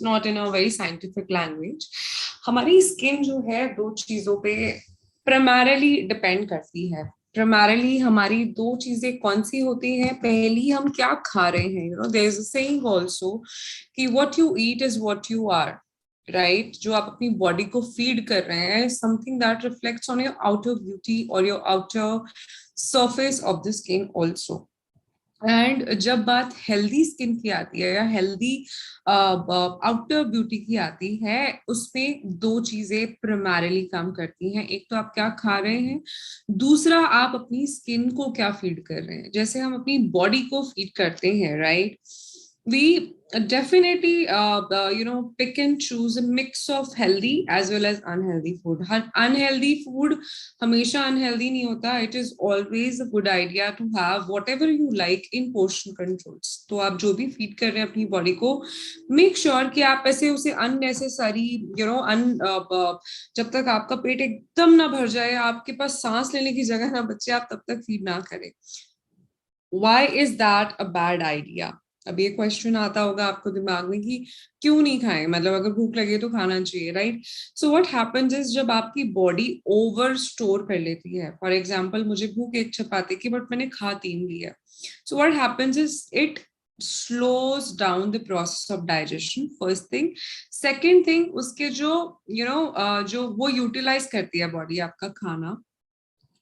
Not in a very scientific language. हमारी skin जो है दो चीजों पे प्राइमरीली डिपेंड करती है। प्राइमरीली हमारी दो चीजें कौन सी होती हैं? पहली, हम क्या खा रहे हैं। There is a saying also कि what you eat is what you are. Right, जो आप अपनी बॉडी को फीड कर रहे हैं, something that reflects on your outer beauty और your outer surface of the skin also. And जब बात हेल्दी स्किन की आती है या हेल्दी आउटर ब्यूटी की आती है, उसमें दो चीजें प्राइमरीली काम करती हैं। एक तो आप क्या खा रहे हैं, दूसरा आप अपनी स्किन को क्या फीड कर रहे हैं। जैसे हम अपनी बॉडी को फीड करते हैं, right, we definitely pick and choose a mix of healthy as well as unhealthy food. Unhealthy food हमेशा unhealthy नहीं होता. It is always a good idea to have whatever you like in portion controls. तो आप जो भी feed कर रहे हैं अपनी body को, make sure कि आप ऐसे उसे unnecessary जब तक आपका पेट एकदम ना भर जाए, आपके पास सांस लेने की जगह ना बचे, आप तब तक feed ना करें. Why is that a bad idea? अब ये क्वेश्चन आता होगा आपको दिमाग में कि क्यों नहीं खाएं, मतलब अगर भूख लगे तो खाना चाहिए, right? So what happens is, जब आपकी बॉडी ओवर स्टोर कर लेती है, फॉर एग्जांपल मुझे भूख एक चपाती की बट मैंने खा तीन लिया, so what happens is it slows down the process of digestion, first thing. Second thing, उसके जो जो वो यूटिलाइज करती है बॉडी आपका खाना,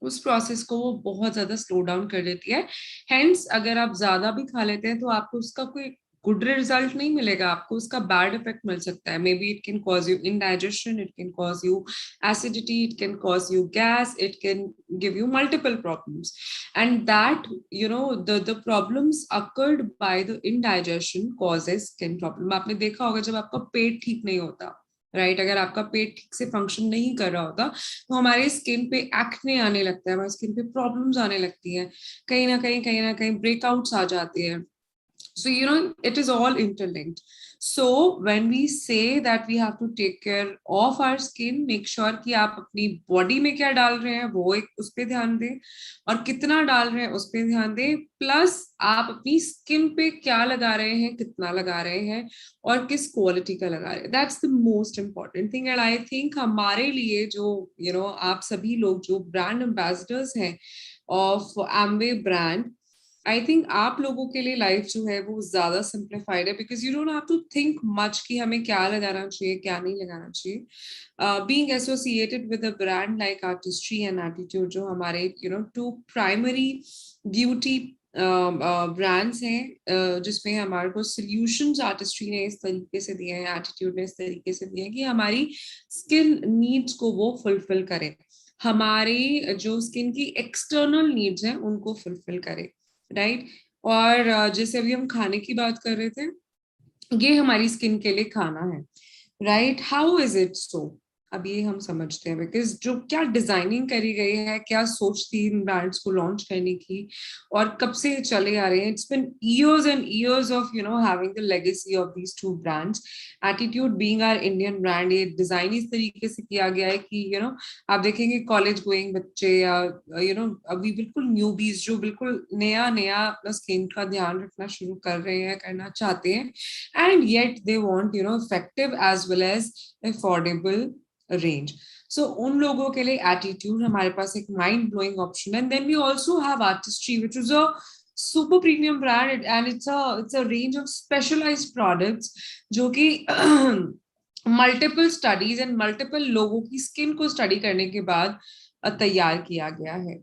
उस प्रोसेस को वो बहुत ज्यादा स्लो डाउन कर देती है. हेंस अगर आप ज्यादा भी खा लेते हैं तो आपको उसका कोई गुड रिजल्ट नहीं मिलेगा, आपको उसका बैड इफेक्ट मिल सकता है. May be it can cause you indigestion, it can cause you acidity, it can cause you gas, it can give you multiple problems. And that the problems occurred by the indigestion causes skin problem. आपने देखा होगा जब आपका पेट ठीक नहीं होता, right, अगर आपका पेट ठीक से फंक्शन नहीं कर रहा होता तो हमारे स्किन पे एक्ने आने लगता है, हमारी स्किन पे प्रॉब्लम्स आने लगती हैं, कहीं ना कहीं ब्रेकआउट्स आ जाते हैं. So it is all interlinked. So when we say that we have to take care of our skin, make sure कि आप अपनी बॉडी में क्या डाल रहे हैं वो एक उस पे ध्यान दें, और कितना डाल रहे हैं उस पे ध्यान दें, प्लस आप अपनी स्किन पे क्या लगा रहे हैं, कितना लगा रहे हैं, और किस क्वालिटी का लगा रहे हैं. That's the most important thing. And I think हमारे लिए जो आप सभी लोग जो ब्रांड एम्बेसडर्स हैं of Amway brand, I think आप लोगों के लिए लाइफ जो है वो ज्यादा सिंप्लीफाइड है, because you don't have to think much कि हमें क्या लगाना चाहिए क्या नहीं लगाना चाहिए. Being associated with a brand like Artistry and Attitude, जो हमारे टू प्राइमरी ब्यूटी ब्रांड्स हैं, जिसमें हमारे को सोल्यूशंस आर्टिस्ट्री ने इस तरीके से दिए हैं, एटीट्यूड ने इस तरीके से दिए हैं कि हमारी स्किन नीड्स को वो फुलफिल करे, हमारी जो स्किन की एक्सटर्नल नीड्स हैं उनको फुलफिल करे, राइट. और जैसे अभी हम खाने की बात कर रहे थे, ये हमारी स्किन के लिए खाना है, right. How is it so? अब ये हम समझते हैं, बिकॉज जो क्या डिजाइनिंग करी गई है, क्या सोच थी इन ब्रांड्स को लॉन्च करने की, और कब से चले आ रहे हैं. It's been years and years of having the legacy of these two brands. Attitude being our Indian brand, ये डिजाइन इस तरीके से किया गया है कि आप देखेंगे कॉलेज गोइंग बच्चे या अभी बिल्कुल न्यूबीज जो बिल्कुल नया नया अपना स्किन का ध्यान रखना शुरू कर रहे हैं, करना चाहते हैं, and yet they want effective as well as affordable range. So उन लोगों के लिए एटीट्यूड हमारे पास एक माइंड ब्लोइंग ऑप्शन है. Then we also have Artistry which is a super premium brand, and it's a range of specialized products जो कि मल्टीपल स्टडीज एंड मल्टीपल लोगों की स्किन को स्टडी करने के बाद तैयार किया गया है.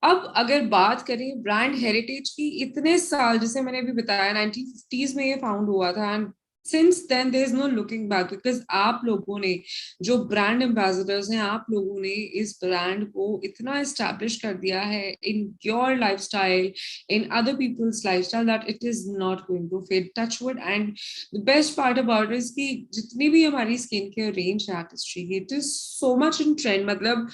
अब अगर बात करें ब्रांड हेरिटेज की, इतने साल, जैसे मैंने अभी बताया 1950s में ये फाउंड हुआ था, and since then there is no looking back, because आप लोगों ने जो ब्रांड एम्बेसडर्स हैं, आप लोगों ने इस ब्रांड को इतना एस्टैब्लिश कर दिया है in your lifestyle, in other people's lifestyle, that it is not going to fade, touch wood. And the best part about is कि जितनी भी हमारी स्किन केयर रेंज है आर्टिस्ट्री की, it is so much in trend. मतलब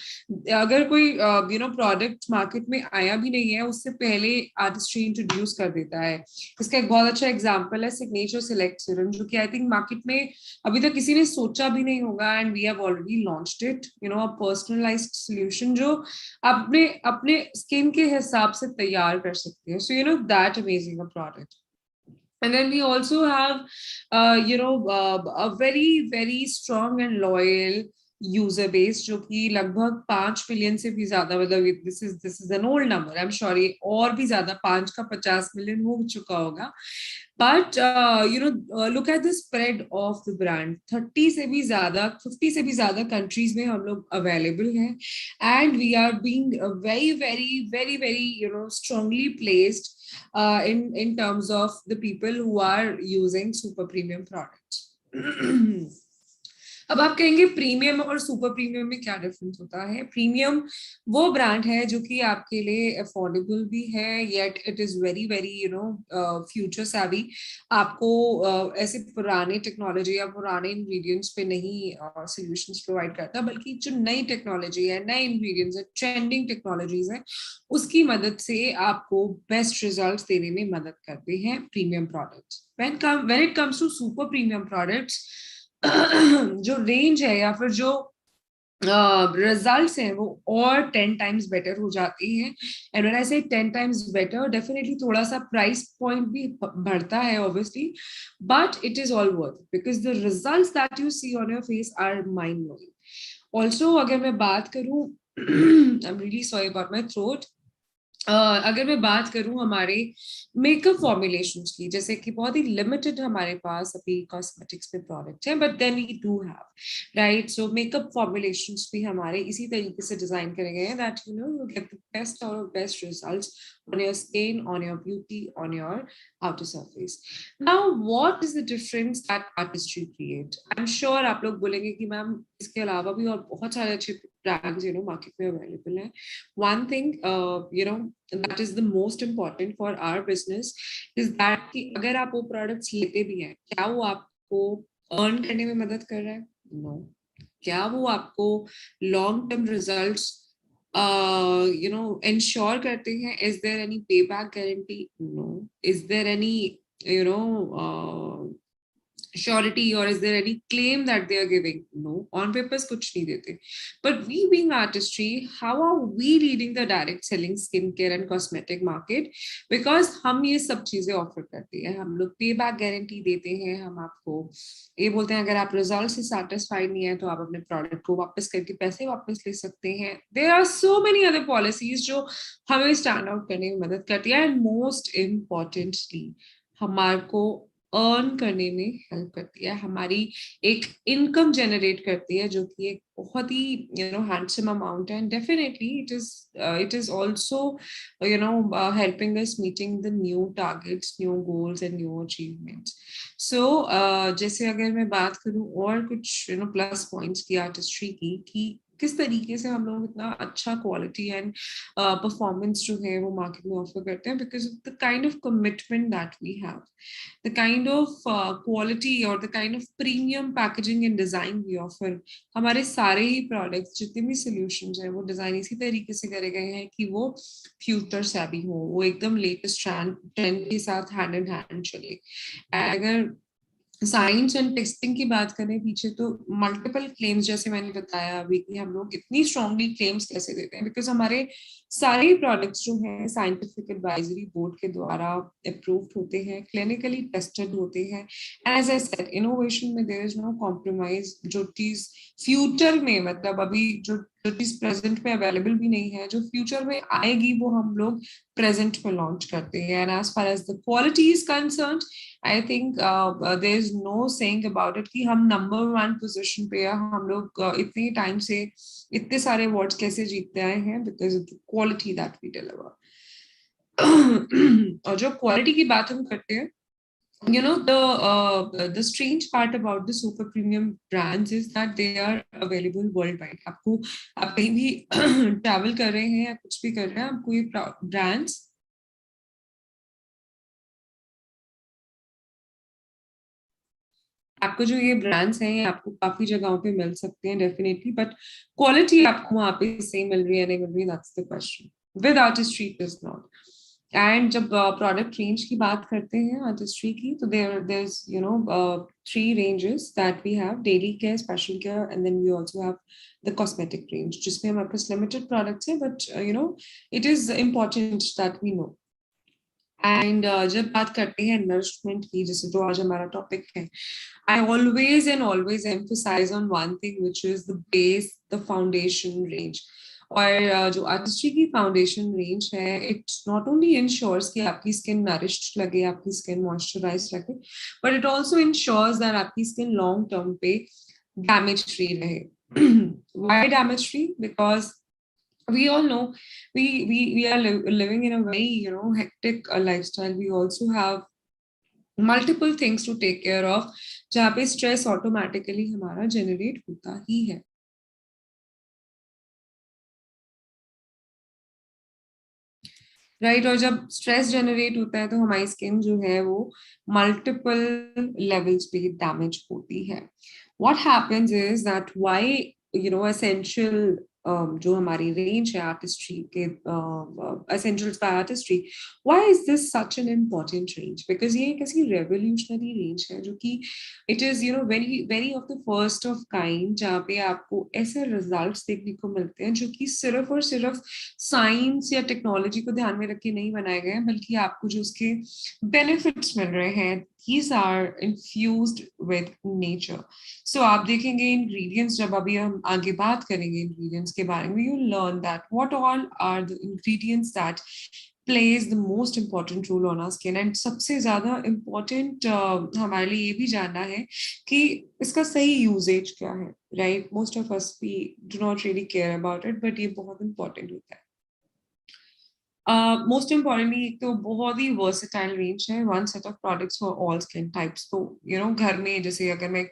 अगर कोई product market में आया भी नहीं है, उससे पहले आर्टिस्ट्री इंट्रोड्यूस कर देता है. इसका एक बहुत अच्छा एग्जांपल है सिग्नेचर सेलेक्ट सीरम, जो कि आई थिंक मार्केट में अभी तक किसी ने सोचा भी नहीं होगा, and we have already launched it, a personalised solution जो अपने अपने स्किन के हिसाब से तैयार कर सकते हैं. So that amazing a product. And then we also have, a very, very strong and loyal user base, जो कि लगभग 5 मिलियन से भी ज्यादा, मतलब this is an old number, I'm sure ये और भी ज्यादा 5 का 50 मिलियन हो चुका होगा. But look at the spread of the brand. 30 से भी ज्यादा, 50 से भी ज्यादा countries में हम लोग available हैं, and we are being very, very, very, very, strongly placed in terms of the people who are using super premium products. अब आप कहेंगे प्रीमियम और सुपर प्रीमियम में क्या डिफरेंस होता है? प्रीमियम वो ब्रांड है जो कि आपके लिए अफोर्डेबल भी है, yet it is very, very, future savvy. आपको ऐसे पुराने टेक्नोलॉजी या पुराने इंग्रेडिएंट्स पे नहीं सॉल्यूशंस प्रोवाइड करता, बल्कि जो नई टेक्नोलॉजी है, नए इंग्रेडिएंट्स है, ट्रेंडिंग टेक्नोलॉजीज है, उसकी मदद से आपको बेस्ट रिजल्ट्स देने में मदद करते हैं premium products. when it comes to super premium products, जो रेंज है या फिर जो रिजल्ट्स हैं वो और 10 times बेटर हो जाती हैं. एंड व्हेन आई से 10 times बेटर, डेफिनेटली थोड़ा सा प्राइस पॉइंट भी बढ़ता है obviously, but it is all worth because the results that you see on your face are mind blowing. Also अगर मैं बात करूं, I am really sorry about my throat. अगर मैं बात करूं हमारे मेकअप फॉर्मुलेशंस की, जैसे कि बहुत ही लिमिटेड हमारे पास अभी कॉस्मेटिक्स में प्रोडक्ट है, but then we do have, right. So makeup formulations भी हमारे इसी तरीके से डिजाइन करे गए हैं that you get the best और best results on your skin, on your beauty, on your outer surface. Now, what is the difference that artistry create? I'm sure आप लोग बोलेंगे कि मैम इसके अलावा भी और बहुत सारे अच्छे ब्रांड्स मार्केट में अवेलेबल हैं. One thing, that is the most important for our business is that कि अगर आप वो प्रोडक्ट्स लेते भी हैं, क्या वो आपको अर्न करने में मदद कर रहा है? नो. क्या वो आपको लॉन्ग टर्म रिजल्ट्स ensure करते हैं? Is there any payback guarantee? No. Is there any surety, or is there any claim that they are giving? No. On papers kuch nahi dete. But we being artistry, how are we leading the direct selling skincare and cosmetic market? Because हम ये सब चीजें offer करते हैं. हम लोग पे back guarantee देते हैं. हम आपको ये बोलते हैं अगर आप रिजल्ट से सेटिस्फाइड नहीं है तो आप अपने प्रोडक्ट को वापस करके पैसे वापस ले सकते हैं. There are so many other policies जो हमें स्टैंड आउट करने में मदद करती है. एंड मोस्ट इम्पॉर्टेंटली हमारे को अर्न करने में हेल्प करती है, हमारी एक इनकम जनरेट करती है, जो कि एक बहुत ही हैंडसम अमाउंट है. And definitely it is also helping us meeting the new targets, new goals and new achievements. So जैसे अगर मैं बात करूं और कुछ प्लस पॉइंट्स की आर्टिस्ट्री की, कि किस तरीके से हम लोग इतना अच्छा क्वालिटी एंड परफॉर्मेंस जो है वो मार्केट में ऑफर करते हैं, because of the kind of commitment that we have, the kind of quality or the kind of premium packaging and design we offer. हमारे सारे ही products, जितने भी solutions हैं, वो डिजाइन इसी तरीके से करे गए हैं कि वो फ्यूचर savvy हो, वो एकदम लेटेस्ट ट्रेंड के साथ हैंड इन हैंड चले. अगर साइंस एंड टेस्टिंग की बात करें पीछे, तो मल्टीपल क्लेम्स, जैसे मैंने बताया अभी कि हम लोग इतनी स्ट्रांगली क्लेम्स कैसे देते हैं, बिकॉज हमारे सारे प्रोडक्ट्स जो हैं साइंटिफिक एडवाइजरी बोर्ड के द्वारा अप्रूव्ड होते हैं, क्लिनिकली टेस्टेड होते हैं. And as I said, innovation में देयर इज नो कॉम्प्रोमाइज. जो चीज फ्यूचर में, मतलब अभी जो चीज प्रेजेंट में अवेलेबल भी नहीं है, जो फ्यूचर में आएगी, वो हम लोग प्रेजेंट में लॉन्च करते हैं. And as far as the quality is concerned, I think there is no saying about it कि हम नंबर 1 पोजीशन पे, हम लोग इतने टाइम से इतने सारे अवार्ड्स कैसे जीतते आए हैं, because of the quality that we deliver. और जो क्वालिटी की बात हम करते हैं, the strange part about the super premium brands is that they are available worldwide. आपको, आप कहीं भी ट्रैवल कर रहे हैं या कुछ भी कर रहे हैं, आपको ये ब्रांड्स, आपको जो ये ब्रांड्स हैं, ये आपको काफी जगहों पे मिल सकते हैं डेफिनेटली, बट क्वालिटी आपको वहां पे सही मिल रही है नहीं मिल रही, that's the question. With Artistry it is not. And जब प्रोडक्ट रेंज की बात करते हैं आर्टिस्ट्री की, तो there is 3 ranges that we have: daily care, special care, and then we also have the cosmetic range, जिसमें हमारे पास लिमिटेड प्रोडक्ट्स है, but it is important that we know. एंड जब बात करते हैं नरिशमेंट की, जैसे जो आज हमारा टॉपिक है, I always and always emphasize on one thing, which is the base, the foundation range. और जो आर्टिस्ट्री की फाउंडेशन रेंज है, इट नॉट ओनली इंश्योर्स कि आपकी स्किन नरिश्ड लगे, आपकी स्किन मॉइस्चराइज लगे, but it also ensures that आपकी स्किन लॉन्ग टर्म पे डैमेज फ्री रहे. Why damage free? Because we all know we are living in a very hectic lifestyle. We also have multiple things to take care of, जहाँ पे stress automatically हमारा generate होता ही है. Right और जब stress generate होता है तो हमारी स्किन जो है वो मल्टीपल लेवल्स पे डैमेज होती है. What happens is that why essential जो हमारी रेंज है आर्टिस्ट्री के, essentials by Artistry, why is this such an important range? Because ये एक ऐसी रेवोल्यूशनरी रेंज है जो कि it is very very of the first of kind, जहाँ पे आपको ऐसे रिजल्ट्स देखने को मिलते हैं जो कि सिर्फ और सिर्फ साइंस या टेक्नोलॉजी को ध्यान में रख के नहीं बनाए गए हैं, बल्कि आपको जो उसके बेनिफिट्स मिल रहे हैं, these are infused with nature. So आप देखेंगे ingredients, जब अभी हम आगे बात करेंगे ingredients के बारे में, you learn that what all are the ingredients that plays the most important role on our skin. And सबसे ज्यादा important हमारे लिए ये भी जानना है कि इसका सही यूजेज क्या है. Right, most of us we do not really care about it, but ये बहुत important होता है. मोस्ट इम्पॉर्टेंटली एक तो बहुत ही वर्सेटाइल रेंज है, one set of products for all skin types. तो घर में जैसे अगर मैं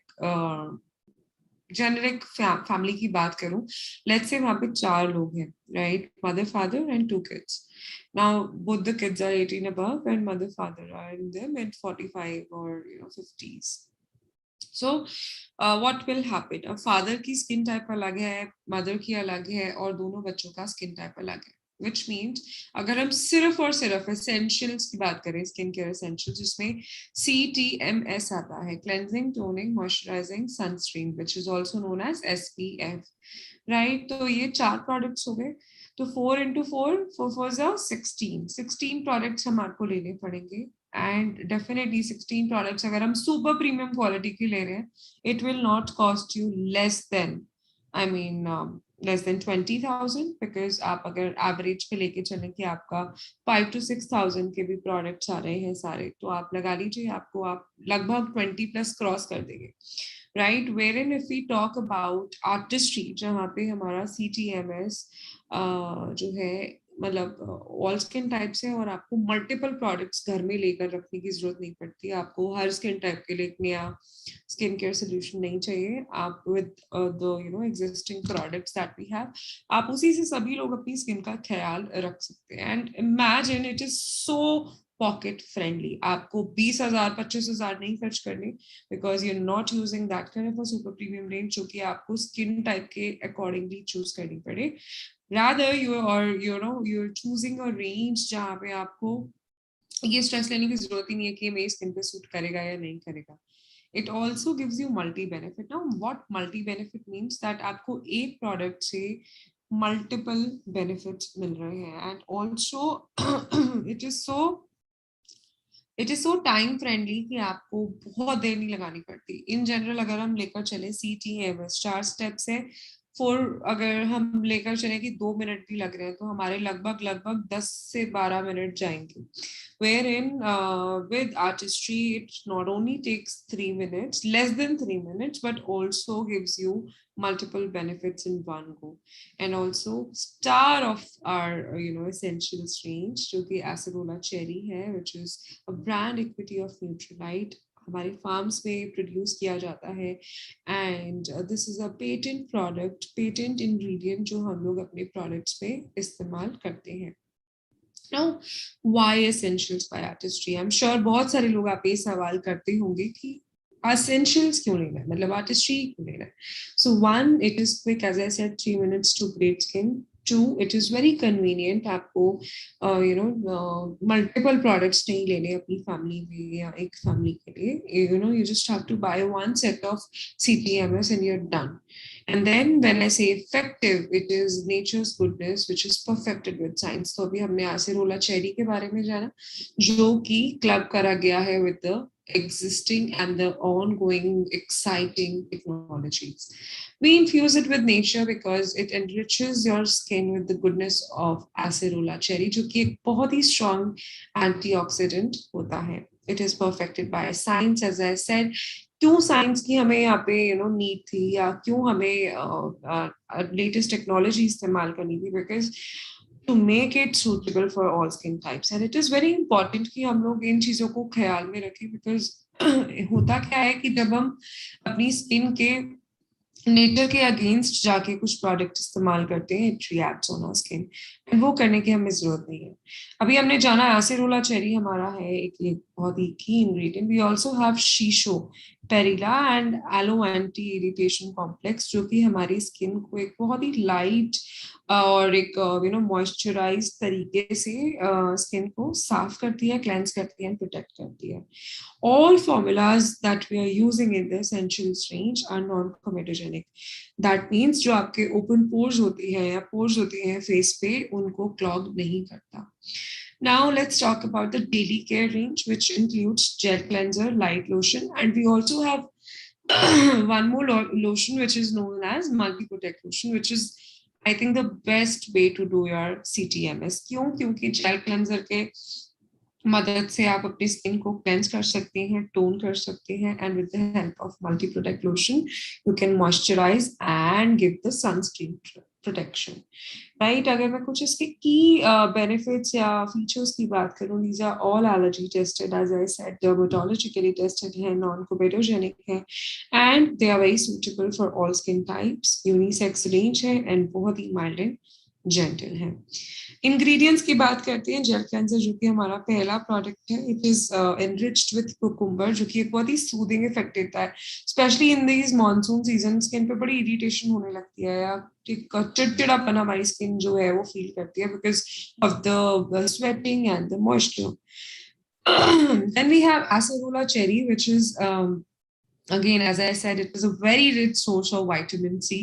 जेनरिक फैमिली की बात करूं, लेट्स से वहां पे 4 लोग हैं, right, mother father and 2 kids. Now both the kids are 18 above and mother father are in their mid 45 or 50s. So what will happen? Father की स्किन टाइप अलग है, मदर की अलग है, और दोनों बच्चों का स्किन टाइप अलग है. Which means अगर हम सिर्फ और सिर्फ एसेंशियल्स की बात करें, स्किन केयर एसेंशियल्स, जिसमें CTMS आता है, cleansing, toning, moisturising, sunscreen, which is also known as SPF, right. तो ये 4 प्रोडक्ट्स हो गए. तो 4 into 4, 4 4s are 16 प्रोडक्ट्स हम आपको लेने पड़ेंगे. एंड डेफिनेटली 16 प्रोडक्ट्स अगर हम सुपर प्रीमियम क्वालिटी की ले रहे हैं, it will not cost you less than, I mean less than 20,000. Because आप अगर एवरेज पे लेके चलें कि आपका 5 to 6,000 के भी प्रोडक्ट्स आ रहे हैं सारे, तो आप लगा लीजिए आपको आप लगभग 20 प्लस क्रॉस कर देंगे, right. Where in if we talk about Artistry, जहाँ पे हमारा CTMS जो है मतलब ऑल स्किन टाइप से, और आपको मल्टीपल प्रोडक्ट्स घर में लेकर रखने की जरूरत नहीं पड़ती. आपको हर स्किन टाइप के लिए एक नया स्किन केयर सोल्यूशन नहीं चाहिए. आप with the existing products that we have, आप उसी से सभी लोग अपनी स्किन का ख्याल रख सकते हैं. And imagine it is so pocket friendly. आपको 20,000 25,000 नहीं खर्च करने, because you are not using that kind of a super premium range जो कि आपको स्किन टाइप के अकॉर्डिंगली चूज करनी पड़े. rather you're choosing a range जहाँ पे आपको ये स्ट्रेस लेने की जरूरत ही नहीं है कि मेरी स्किन पे सूट करेगा या नहीं करेगा. It also gives you multi benefit. Now what multi benefit means, that आपको एक प्रोडक्ट से मल्टीपल बेनिफिट्स मिल रहे हैं. And also it is so time friendly कि आपको बहुत देर नहीं लगानी पड़ती. इन जनरल अगर हम लेकर चले, CTMS 4 स्टेप्स है, 4 अगर हम लेकर चले कि 2 मिनट भी लग रहे हैं, तो हमारे लगभग लगभग 10 से 12 मिनट जाएंगे. Where in with Artistry it not only takes 3 minutes, less than 3 minutes, but also gives you multiple benefits in one go. And also star of our essentials range जो कि acerola cherry है, which is a brand equity of Nutrilite, हमारे farms में produce किया जाता है. And this is a patent product, patent ingredient जो हम लोग अपने प्रोडक्ट्स पे इस्तेमाल करते हैं. Now, why essentials by artistry? I'm sure बहुत सारे लोग आप ये सवाल करते होंगे कि essentials क्यों लेना है, मतलब artistry क्यों लेना है. So one, it is quick, as I said, 3 minutes to great skin. Two it is very convenient, आपको मल्टीपल प्रोडक्ट्स नहीं लेने अपनी फैमिली में या एक फैमिली के लिए, you just have to buy one set of CTMS and you're done. And then when I say effective, it is nature's goodness which is perfected with science. तो अभी हमने acerola cherry के बारे में जाना, जो कि क्लब करा गया है with the existing and the ongoing exciting technologies. We infuse it with nature because it enriches your skin with the goodness of acerola cherry, जो कि एक बहुत ही strong antioxidant होता है. It is perfected by science, as I said. क्यों science की हमें यहाँ पे नीड थी, या क्यों हमें लेटेस्ट टेक्नोलॉजी इस्तेमाल करनी थी? Because to make it suitable for all skin types, and it is very important कि हम लोग इन चीजों को ख्याल में रखें, बिकॉज होता क्या है कि जब हम अपनी स्किन के नेचर के अगेंस्ट जाके कुछ प्रोडक्ट इस्तेमाल करते हैं, it reacts on our skin, and वो करने की हमें जरूरत नहीं है. अभी हमने जाना acerola cherry हमारा है एक ये बहुत ही की ingredient. We also have shiso, perilla and aloe anti irritation complex, जो कि हमारी स्किन को एक बहुत ही लाइट और एक मॉइस्चराइज तरीके से स्किन को साफ करती है, क्लेंस करती है एंड प्रोटेक्ट करती है. All formulas that we are using in the essentials range are non-comedogenic. That means जो आपके open pores होती है या pores होती हैं face पे, उनको clog नहीं करता. Now let's talk about the daily care range, which includes gel cleanser, light lotion, and we also have one more lotion which is known as multi protect lotion, which is I think the best way to do your CTMS. क्यों? क्योंकि gel cleanser के मदद से आप अपनी skin को cleanse कर सकते हैं, टोन कर सकते हैं, and with the help of multi protect lotion you can moisturise and give the sunscreen protection. Right, अगर मैं कुछ इसके की बेनिफिट्स या फीचर्स की बात करूं, these are all allergy tested, as I said, dermatologically tested है, नॉन कोमेडोजेनिक है, and they are very suitable for all skin types. Unisex range है एंड बहुत ही माइल्ड एंड जेंटल है. इंग्रेडिएंट्स की बात करते हैं. जेल क्लेंसर जो कि हमारा पहला प्रोडक्ट है, it is enriched with cucumber, जो कि एक बहुत ही सूदिंग इफेक्ट देता है, specially in this monsoon season. Skin पे बड़ी इरिटेशन होने लगती है या चिड़चिड़ापन हमारी स्किन जो है वो फील करती है because of the sweating and the moisture. Then we have acerola cherry, which is again, as I said, it is a very rich source of vitamin C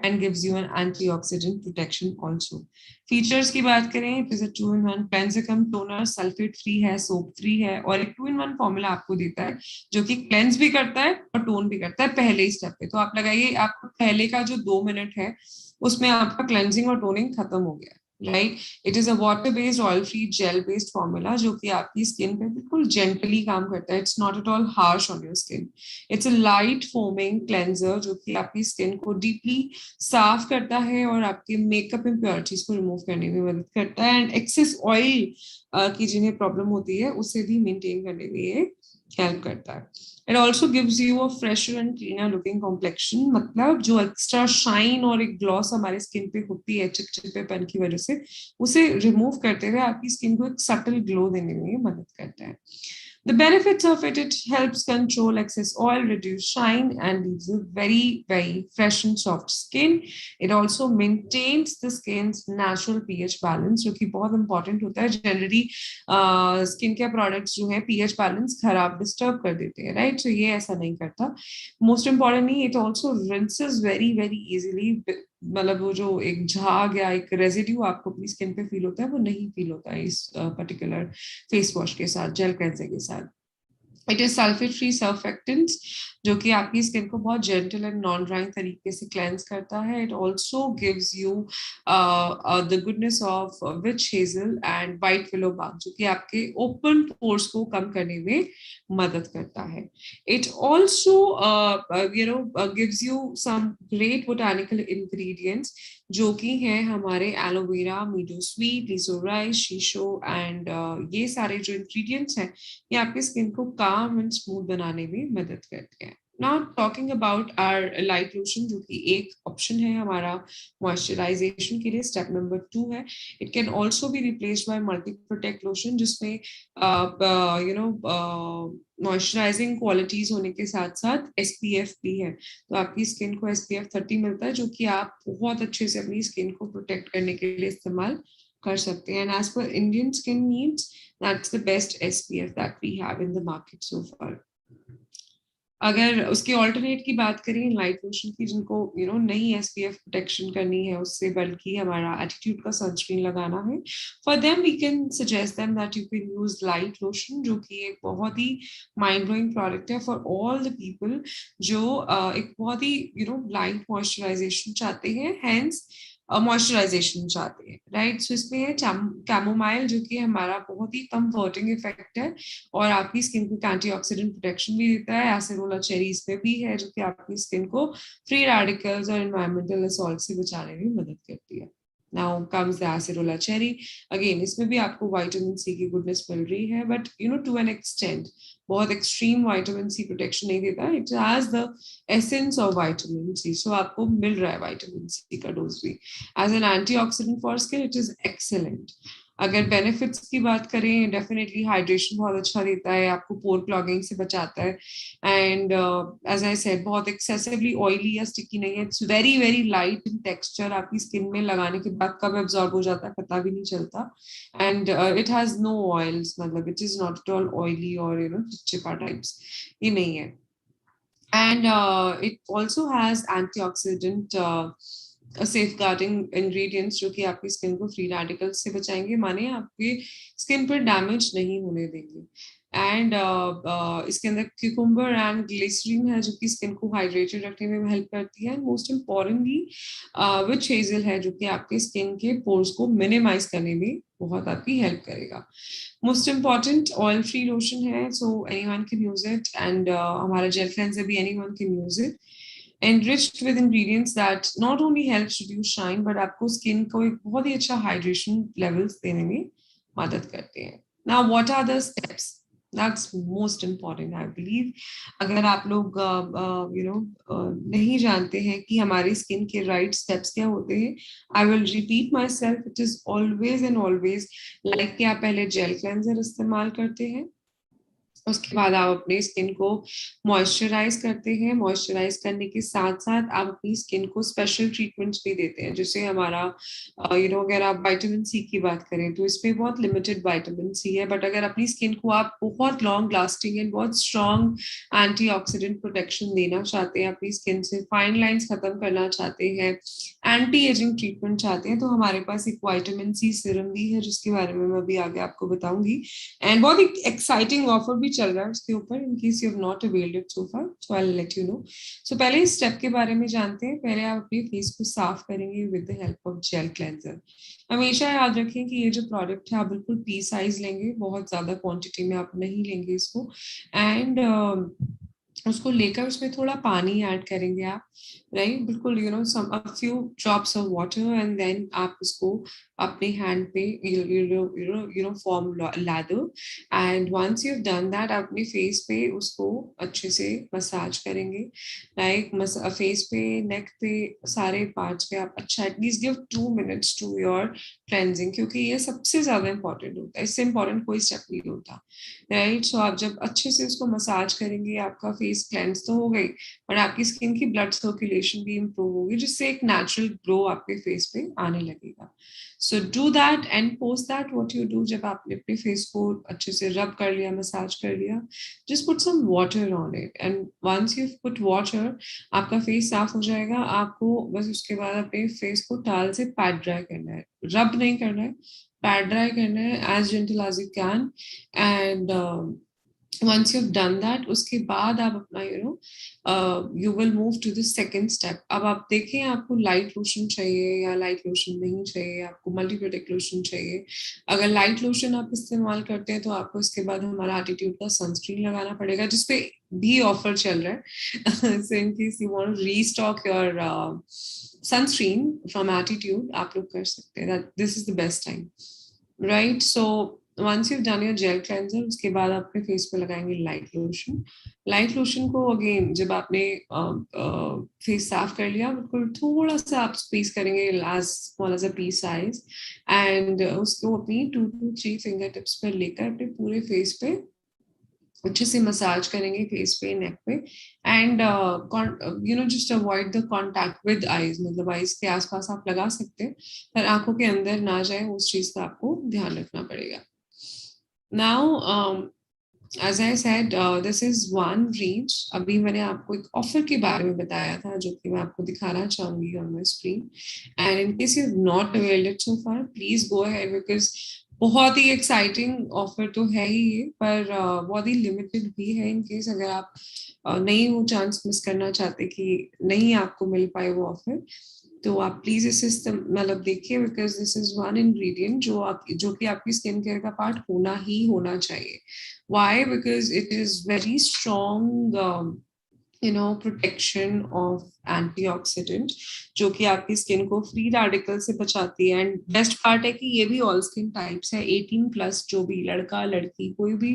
and gives you an antioxidant protection also. Features की बात करें, it is a 2-in-1 cleanser cum toner, sulfate free है, soap free है, और एक 2-in-1 formula आपको देता है जो कि क्लेंस भी करता है और टोन भी करता है पहले ही स्टेप पे. तो आप लगाइए, आपका पहले का जो 2 मिनट है उसमें आपका क्लेंजिंग और टोनिंग खत्म हो गया. Right, it is a water based oil free gel based formula जो कि आपकी स्किन पे बिल्कुल जेंटली काम करता है. It's not at all harsh on your skin. It's a light foaming cleanser जो कि आपकी स्किन को डीपली साफ करता है और आपके मेकअप इम्प्योरिटीज को रिमूव करने में मदद करता है, एंड एक्सेस ऑयल की जिन्हें प्रॉब्लम होती है उसे भी मेंटेन करने में ये हेल्प करता है. It also gives you a fresher and cleaner looking complexion. मतलब जो एक्स्ट्रा शाइन और एक ग्लॉस हमारे स्किन पे होती है चिपचिपेपन की वजह से, उसे रिमूव करते हुए आपकी स्किन को एक सटल ग्लो देने में मदद करता है. The benefits of it, it helps control excess oil, reduce shine, and leaves a very, very fresh and soft skin. It also maintains the skin's natural pH balance, जो कि बहुत important होता है. Generally, skin care products जो है pH balance खराब disturb कर देते हैं, right? So ये ऐसा नहीं करता. Most importantly, it also rinses very, very easily. मतलब वो जो एक झाग या एक रेजिड्यू आपको अपनी स्किन पे फील होता है वो नहीं फील होता है इस पर्टिकुलर फेस वॉश के साथ, जेल क्लेंसर के साथ. It is sulphate free surfactants जो कि आपकी स्किन को बहुत जेंटल एंड नॉन ड्राइंग तरीके से क्लेंस करता है. It also gives you the goodness of witch hazel and white willow bark जो कि आपके ओपन पोर्स को कम करने में मदद करता है. It also gives you some great botanical ingredients जो कि हैं हमारे एलोवेरा, मीडोस्वीट, लिसोराइज, शीशो, एंड ये सारे जो इंग्रेडिएंट्स हैं ये आपकी स्किन को काम एंड स्मूथ बनाने में मदद करते हैं. Now talking about our light lotion, जो कि एक ऑप्शन है हमारा मॉइस्चराइजेशन के लिए, स्टेप नंबर 2 है. It can also be replaced by multi protect lotion, जिसमें मॉइस्चराइजिंग क्वालिटीज होने के साथ साथ SPF भी है. तो आपकी स्किन को SPF 30 मिलता है, जो कि आप बहुत अच्छे से अपनी स्किन को प्रोटेक्ट करने के लिए इस्तेमाल कर सकते हैं. And as per Indian skin needs, that's the best SPF that we have in the market so far. अगर उसके ऑल्टरनेट की बात करें लाइट लोशन की, जिनको नई SPF प्रोटेक्शन करनी है उससे, बल्कि हमारा एटीट्यूड का सनस्क्रीन लगाना है, for them we can suggest them that you can use light lotion, जो कि एक बहुत ही माइंड ब्लोइंग प्रोडक्ट है फॉर ऑल द पीपल जो एक बहुत ही लाइट मॉइस्चराइजेशन चाहते हैं, हेंस मॉइस्चराइजेशन चाहते हैं, राइट. सो इसमें है कैमोमाइल, जो कि हमारा बहुत ही कंफर्टिंग इफेक्ट है और आपकी स्किन को एंटीऑक्सीडेंट प्रोटेक्शन भी देता है. एसेरोला चेरी इसमें भी है, जो कि आपकी स्किन को फ्री रेडिकल्स और एनवायरमेंटल असॉल्ट से बचाने में मदद करती है. Now comes the acerola cherry. Again इसमें भी आपको विटामिन सी की गुडनेस मिल रही है, बट टू एन एक्सटेंट. बहुत एक्सट्रीम विटामिन सी प्रोटेक्शन नहीं देता. It has the essence of vitamin C, so आपको मिल रहा है विटामिन सी का डोज भी. As an antioxidant for skin it is excellent. अगर बेनिफिट्स की बात करें, डेफिनेटली हाइड्रेशन बहुत अच्छा देता है, आपको पोर क्लॉगिंग से बचाता है. एंड एज आई सेड, बहुत एक्सेसिवली ऑयली या स्टिकी नहीं है. It's very very light in texture. आपकी स्किन में लगाने के बाद कब एब्जॉर्ब हो जाता है पता भी नहीं चलता. And it has no oils, मतलब it is not at all oily और चिपचिपा टाइप्स, ये नहीं है. And it also has antioxidant safeguarding ingredients, जो कि आपकी स्किन को फ्री रेडिकल्स से बचाएंगे, माने आपकी स्किन पर डैमेज नहीं होने देंगे. एंड इसके अंदर क्यूकम्बर एंड ग्लिसरीन है, जो कि स्किन को हाइड्रेटेड रखने में हेल्प करती है. And most importantly which hazel है, जो कि आपके स्किन के पोर्स को मिनिमाइज करने में बहुत आपकी हेल्प करेगा. Most important oil free lotion है, so anyone can use it. And हमारा जेल क्लेंजर भी anyone can use it, enriched with ingredients that not only helps reduce shine but आपको स्किन को एक बहुत ही अच्छा हाइड्रेशन लेवल्स देने में मदद करते हैं. Now what are the steps? That's most important, I believe. अगर आप लोग नहीं जानते हैं कि हमारी स्किन के राइट स्टेप्स क्या होते हैं, I will repeat myself. It is always and always like कि आप पहले जेल क्लेंजर इस्तेमाल करते हैं, उसके बाद आप अपने स्किन को मॉइस्चराइज करते हैं. मॉइस्चराइज करने के साथ साथ आप अपनी स्किन को स्पेशल ट्रीटमेंट्स भी देते हैं, जैसे हमारा अगर आप विटामिन सी की बात करें तो इसमें बहुत लिमिटेड विटामिन सी है, बट अगर अपनी स्किन को आप बहुत लॉन्ग लास्टिंग एंड बहुत स्ट्रॉन्ग एंटीऑक्सीडेंट प्रोटेक्शन देना चाहते हैं, अपनी स्किन से फाइन लाइंस खत्म करना चाहते हैं, एंटी एजिंग ट्रीटमेंट चाहते हैं, तो हमारे पास एक विटामिन सी सीरम भी है, जिसके बारे में मैं अभी आगे आपको बताऊंगी. एंड बहुत एक एक्साइटिंग ऑफर भी चल रहा है उसके ऊपर, in case you have not availed it so far, so I will let you know. So पहले इस स्टेप के बारे में जानते हैं. पहले आप अपने फेस को साफ करेंगे with the help of gel cleanser. हमेशा याद रखें कि ये जो प्रोडक्ट है आप बिल्कुल पी साइज लेंगे, बहुत ज्यादा क्वांटिटी में आप नहीं लेंगे इसको. एंड उसको लेकर उसमें थोड़ा पानी ऐड करेंगे आप, राइट. बिल्कुल some a few drops of water, and then आप उसको अपने हैंड पे form lather. And once you have done that, आप अपने फेस पे उसको अच्छे से मसाज करेंगे, लाइक फेस पे, नेक पे, सारे पार्ट्स पे आप अच्छा at least give 2 minutes to your cleansing, क्योंकि ये सबसे ज्यादा इंपॉर्टेंट होता है. इससे इंपॉर्टेंट कोई स्टेप नहीं होता, राइट. सो आप जब अच्छे से उसको मसाज करेंगे, आपका फेस क्लेंस तो हो गई, पर आपकी स्किन की ब्लड सर्कुलेशन भी इंप्रूव होगी, जिससे एक नेचुरल ग्लो आपके फेस पे आने लगेगा. So do that. And post that what you do, जब आपने अपने फेस को अच्छे से रब कर लिया, मसाज कर लिया, just put some water on it. And once you put water, आपका फेस साफ हो जाएगा. आपको बस उसके बाद अपने फेस को टाल से पैड ड्राई करना है, रब नहीं करना है, पैड ड्राई करना है as gentle as you can. And once you've done that, उसके बाद आप अपना you will move to the second step. अब आप देखें आपको लाइट लोशन चाहिए या लाइट लोशन नहीं चाहिए, आपको मल्टी प्रोटेक्ट लोशन चाहिए. अगर लाइट लोशन आप इस्तेमाल करते हैं तो आपको इसके बाद हमारा एटीट्यूड का सनस्क्रीन लगाना पड़ेगा, जिसपे भी ऑफर चल रहा है. So in case you want to restock your sunscreen from Attitude, आप लोग कर सकते हैं. That this is the best time, right? So once you done your gel cleanser, उसके बाद आप अपने फेस पे लगाएंगे लाइट लोशन। लाइट लोशन को अगेन जब आपने फेस साफ कर लिया, बिल्कुल थोड़ा सा आप स्क्वीज करेंगे as small as a pea size, and उसको अपनी 2 to 3 फिंगर टिप्स पर लेकर अपने पूरे फेस पे अच्छे से मसाज करेंगे, फेस पे, नेक पे, and just avoid the contact with eyes, मतलब आईज के आसपास आप लगा सकते हैं पर आंखों के अंदर ना जाए, उस चीज का आपको ध्यान रखना पड़ेगा। Now as I said, this is one range। अभी मैंने आपको एक ऑफर के बारे में बताया था जो कि मैं आपको दिखाना चाहूंगी on my screen, and in case you have not availed it so far, please go ahead, because बहुत ही एक्साइटिंग ऑफर तो है ही ये, पर बहुत ही लिमिटेड भी है। इन केस अगर आप नहीं वो चांस मिस करना चाहते कि नहीं आपको मिल पाए वो ऑफर, तो आप प्लीज इस सिस्टम मतलब देखिए, because this is one ingredient जो कि आपकी स्किन केयर का पार्ट होना ही होना चाहिए। Why? Because it is very strong, protection of antioxidant, जो कि आपकी स्किन को फ्री रेडिकल से बचाती है। एंड बेस्ट पार्ट है कि ये भी ऑल स्किन टाइप्स है, 18+, जो भी लड़का लड़की कोई भी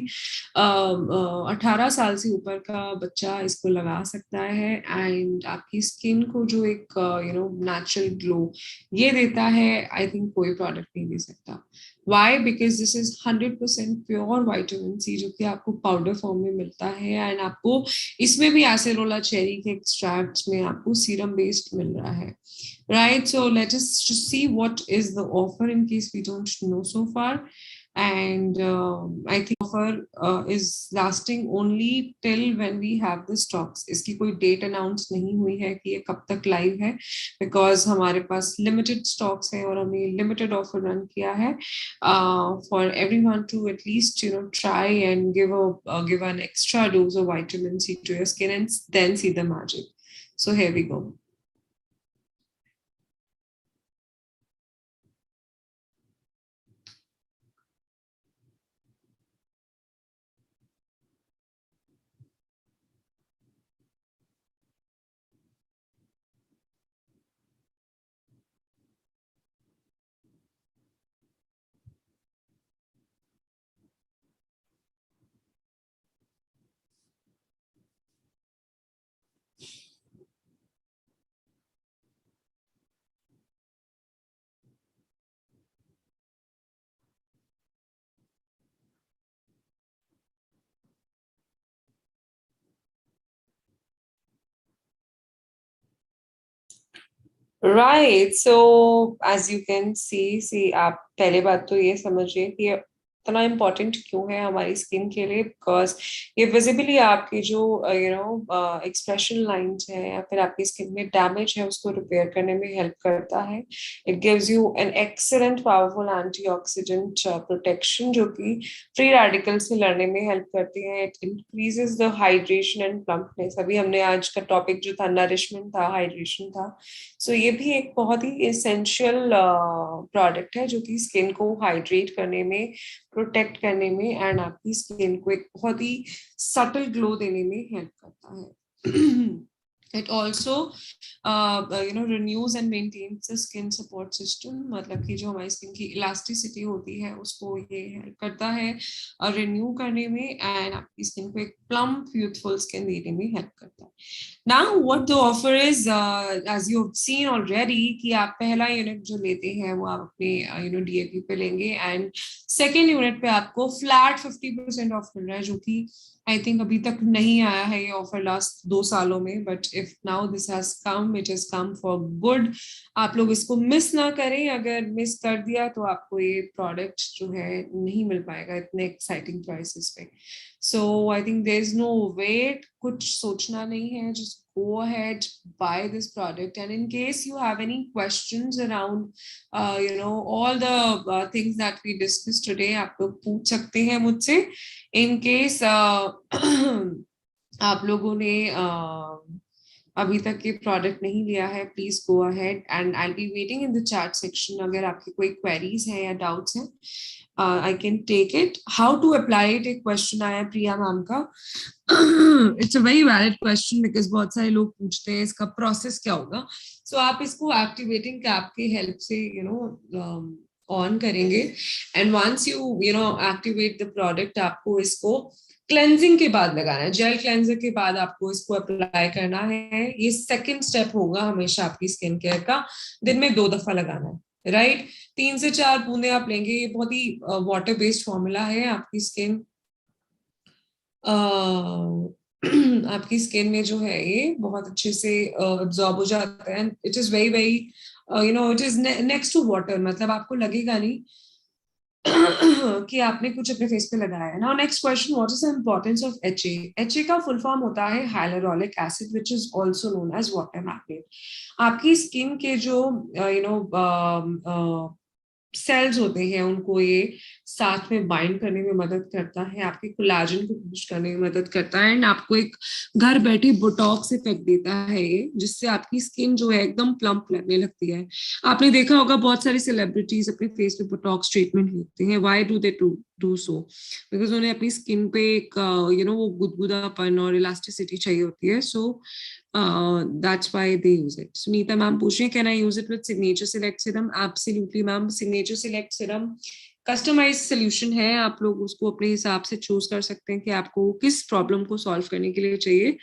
18 साल से ऊपर का बच्चा इसको लगा सकता है, एंड आपकी स्किन को जो एक नेचुरल ग्लो ये देता है, आई थिंक कोई प्रोडक्ट नहीं दे सकता। Why? Because this is 100% pure vitamin C, जो कि आपको पाउडर फॉर्म में मिलता है, एंड आपको इसमें भी एसेरोला चेरी के एक्सट्रैक्ट्स में आपको सीरम बेस्ड मिल रहा है, right? So let us just see what is the offer in case we don't know so far, and I think offer is lasting only till when we have the stocks। इसकी कोई date announce नहीं हुई है कि ये कब तक live है, बिकॉज हमारे पास लिमिटेड स्टॉक्स है और हमने लिमिटेड ऑफर रन किया है for everyone to at least try and give an extra dose of vitamin C to your skin and then see the magic। So here we go। Right, so as you can see आप पहले बात तो ये समझिए कि ये इतना important क्यों है हमारी स्किन के लिए, बिकॉज ये विजिबली आपकी जो एक्सप्रेशन लाइंस है या फिर आपकी स्किन में डैमेज है उसको रिपेयर करने में हेल्प करता है। It gives you an excellent powerful antioxidant protection जो कि फ्री रेडिकल से लड़ने में हेल्प करती है। It increases the hydration and plumpness. अभी हमने आज का टॉपिक जो था नरिशमेंट था, हाइड्रेशन था, सो ये भी एक बहुत ही एसेंशियल प्रोडक्ट है जो कि स्किन को हाइड्रेट करने में, प्रोटेक्ट करने में, एंड आपकी स्किन को एक बहुत ही सटल ग्लो देने में हेल्प करता है। It also renews and maintains the skin support system, मतलब कि जो हमारी स्किन की इलास्टिसिटी होती है उसको ये हेल्प करता है रिन्यू करने में, एंड आपकी स्किन को एक प्लम्प यूथफुल स्किन देने में हेल्प करता है। Now what the offer is, as you have seen already, कि आप पहला यूनिट जो लेते हैं वो आप अपने DAP पे लेंगे, एंड सेकेंड यूनिट पे आपको फ्लैट 50% ऑफ मिल रहा है, जो कि आई थिंक अभी तक नहीं आया है ये ऑफर लास्ट 2 सालों में, but if now this has come, it has come for good. आप लोग इसको मिस ना करें, अगर मिस कर दिया तो आपको ये प्रोडक्ट जो है नहीं मिल पाएगा इतने एक्साइटिंग प्राइसेस पे। So I think there is no wait, कुछ सोचना नहीं है, just go ahead, buy this product, and in case you have any questions around all the things that we discussed today, आप लोग पूछ सकते हैं मुझसे। in case आप लोगों ने अभी तक ये प्रोडक्ट नहीं लिया है, please go ahead and I be waiting in the chat section. अगर आपकी कोई क्वेरीज हैं या डाउट्स हैं, I can take it. How to apply it, एक क्वेश्चन आया प्रिया मैम का। It's a very valid question because बहुत सारे लोग पूछते हैं इसका प्रोसेस क्या होगा। सो आप इसको एक्टिवेटिंग कैप के हेल्प से ऑन करेंगे and once you know activate the product, आपको इसको क्लेंजिंग के बाद लगाना है, जेल क्लेंजर के बाद आपको इसको अप्लाई करना है। ये सेकंड स्टेप होगा हमेशा आपकी स्किन केयर का, दिन में 2 दफा लगाना है, राइट। 3 से 4 बूंदे आप लेंगे, ये बहुत ही वाटर बेस्ड फॉर्मूला है। आपकी स्किन आपकी स्किन में जो है ये बहुत अच्छे से अब्जॉर्ब हो जाता है। It is very very it is next to water, मतलब आपको लगेगा नहीं कि आपने कुछ अपने फेस पे लगाया है। Now next question, what is the importance of HA? HA का फुल फॉर्म होता है hyaluronic acid which is also known as water magnet. आपकी स्किन के जो सेल्स होते हैं उनको ये साथ में बाइंड करने में मदद करता है, आपके कोलेजन को बूस्ट करने में मदद करता है एंड आपको एक घर बैठे बोटॉक्स इफेक्ट देता है ये, जिससे आपकी स्किन जो है एकदम प्लम्प लगने लगती है। आपने देखा होगा बहुत सारे सेलिब्रिटीज अपने फेस पे बोटॉक्स ट्रीटमेंट लेते हैं। Why do they do so? Because उन्हें अपनी स्किन पे एक वो गुदगुदापन और इलास्टिसिटी चाहिए होती है। सो that's why they use it. Sunita ma'am पूछ रही है, can I use it with Signature Select Serum? Absolutely ma'am. Signature Select Serum customize solution है, आप लोग उसको अपने हिसाब से चूज कर सकते हैं कि आपको किस प्रॉब्लम को सॉल्व करने के लिए चाहिए।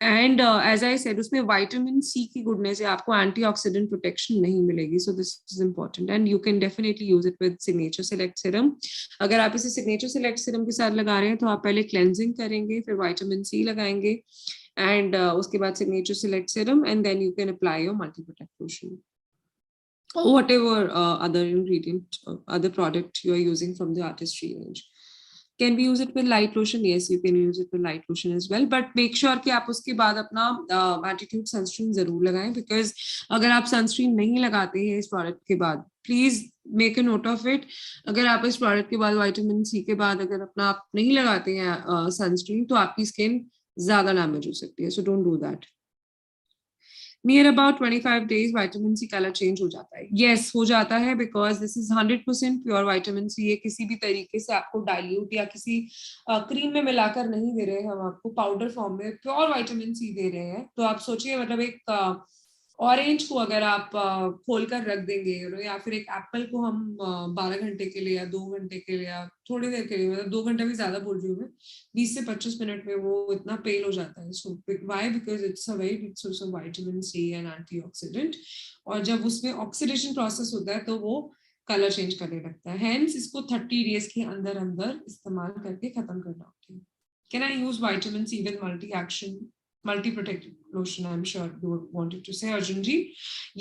एंड एज आई सेड, उसमें विटामिन सी की गुडनेस है, आपको एंटीऑक्सीडेंट प्रोटेक्शन नहीं मिलेगी। So this is important and you can definitely use it with signature select serum. अगर आप इसे सिग्नेचर सेलेक्ट सीरम के साथ लगा रहे हैं तो आप पहले क्लेंजिंग करेंगे, फिर विटामिन सी लगाएंगे एंड उसके बाद signature select serum and then you can apply your multi protect lotion or whatever other ingredient, other product you are using from the artistry range. Can we use it with light lotion? Yes, you can use it with light lotion as well, but make sure कि आप उसके बाद अपना Attitude sunscreen जरूर लगाएं, because अगर आप sunscreen नहीं लगाते हैं इस product के बाद, please make a note of it. अगर आप इस product के बाद vitamin C के बाद अगर अपना आप नहीं लगाते हैं sunscreen, तो आपकी skin ज्यादा डैमेज हो सकती है। So don't do that. Near about 25 days vitamin C colour change हो जाता है। यस हो जाता है, because this is 100% pure vitamin C. ये किसी भी तरीके से आपको डाइल्यूट या किसी क्रीम में मिलाकर नहीं दे रहे हैं, हम आपको पाउडर फॉर्म में प्योर विटामिन सी दे रहे हैं। तो आप सोचिए, मतलब एक ऑरेंज को अगर आप खोल कर रख देंगे या फिर एक एप्पल को हम 12 घंटे के लिए या 2 घंटे के लिए या थोड़ी देर के लिए, मतलब 2 घंटे भी ज्यादा बोल रही हूँ मैं, 20 से 25 मिनट में वो इतना पेल हो जाता है। So why? Because it's a very big source of vitamin C and antioxidant, और जब उसमें ऑक्सीडेशन प्रोसेस होता है तो वो कलर चेंज करने लगता है। हेंस इसको 30 days के अंदर अंदर इस्तेमाल करके खत्म करना होता है। Can I use vitamin C with multi action multi protective lotion? I'm sure you wanted to say, Arjun ji.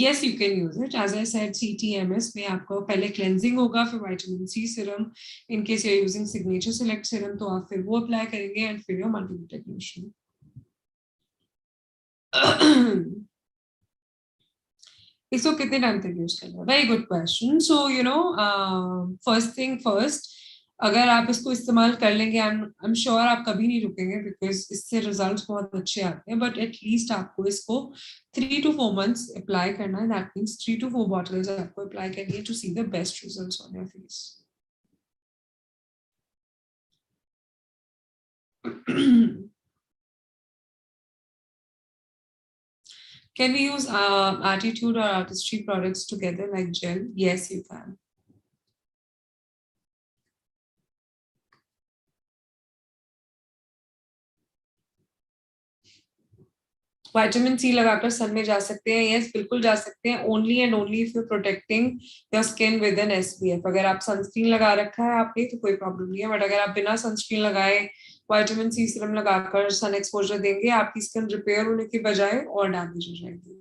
Yes, you can use it. As I said, CTMS में आपको पहले cleansing होगा, फिर vitamin C serum. In case you're using Signature Select Serum, तो आप फिर वो apply करेंगे and फिर your multi protect lotion. इसको कितने टाइम तक यूज करना है? Very good question. So first thing first, अगर आप इसको इस्तेमाल कर लेंगे, आई एम श्योर आप कभी नहीं रुकेंगे, बिकॉज इससे रिजल्ट्स बहुत अच्छे आते हैं। बट एटलीस्ट आपको इसको 3 to 4 months अप्लाई करना है। दैट मीन्स 3 to 4 बॉटल्स आपको अप्लाई करनी है to see the best results on your face. Can we use Attitude or Artistry products together like gel? Yes, you can. Vitamin C लगाकर sun में जा सकते हैं? यस, बिल्कुल जा सकते हैं। Only and only if you protecting your skin with an SPF. अगर आप सनस्क्रीन लगा रखा है आपने तो कोई प्रॉब्लम नहीं है, बट अगर आप बिना सनस्क्रीन लगाए विटामिन सी सीरम लगाकर सन एक्सपोजर देंगे, आपकी स्किन रिपेयर होने के बजाय और डैमेज हो जाएगी।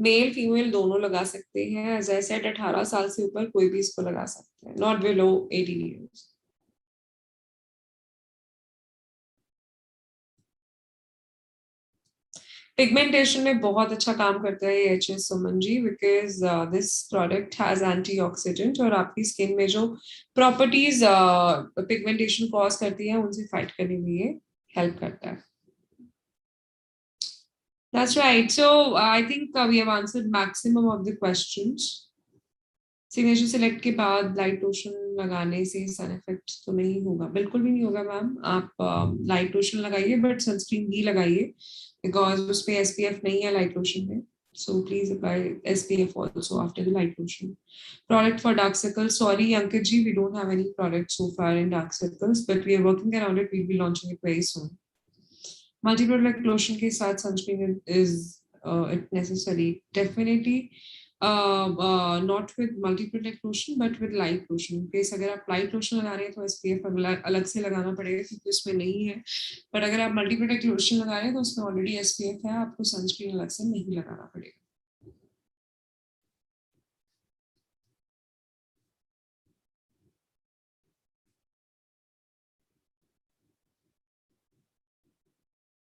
मेल फीमेल दोनों लगा सकते हैं। एज आई सेड, 18 साल से ऊपर कोई भी इसको लगा सकता है, नॉट बिलो 18 years. पिगमेंटेशन में बहुत अच्छा काम करता है ये HS Suman ji, because this product has antioxidant, और आपकी स्किन में जो प्रॉपर्टीज पिगमेंटेशन कॉज करती है उनसे फाइट करने में ये हेल्प करता है। That's right. So I think we have answered maximum of the questions. Signature select के बाद लाइट लोशन लगाने से सन इफेक्ट तो नहीं होगा, बिल्कुल भी नहीं होगा मैम। आप लाइट लोशन लगाइए बट सनस्क्रीन भी लगाइए, बिकॉज उसपे एसपीएफ नहीं है लाइट लोशन में। So please apply SPF also after the light lotion. Product for dark circles. Sorry, Ankit ji, we don't have any product so far in dark circles, but we are working around it. We'll be launching it very soon. Multi-product lotion के साथ sunscreen is it necessary? Definitely not with multi-product lotion, but with light lotion. In case अगर आप light lotion लगा रहे हैं तो SPF अलग से लगाना पड़ेगा क्योंकि उसमें नहीं है। पर अगर आप multi-product lotion लगा रहे हैं तो उसमें already SPF है, आपको sunscreen अलग से नहीं लगाना पड़ेगा।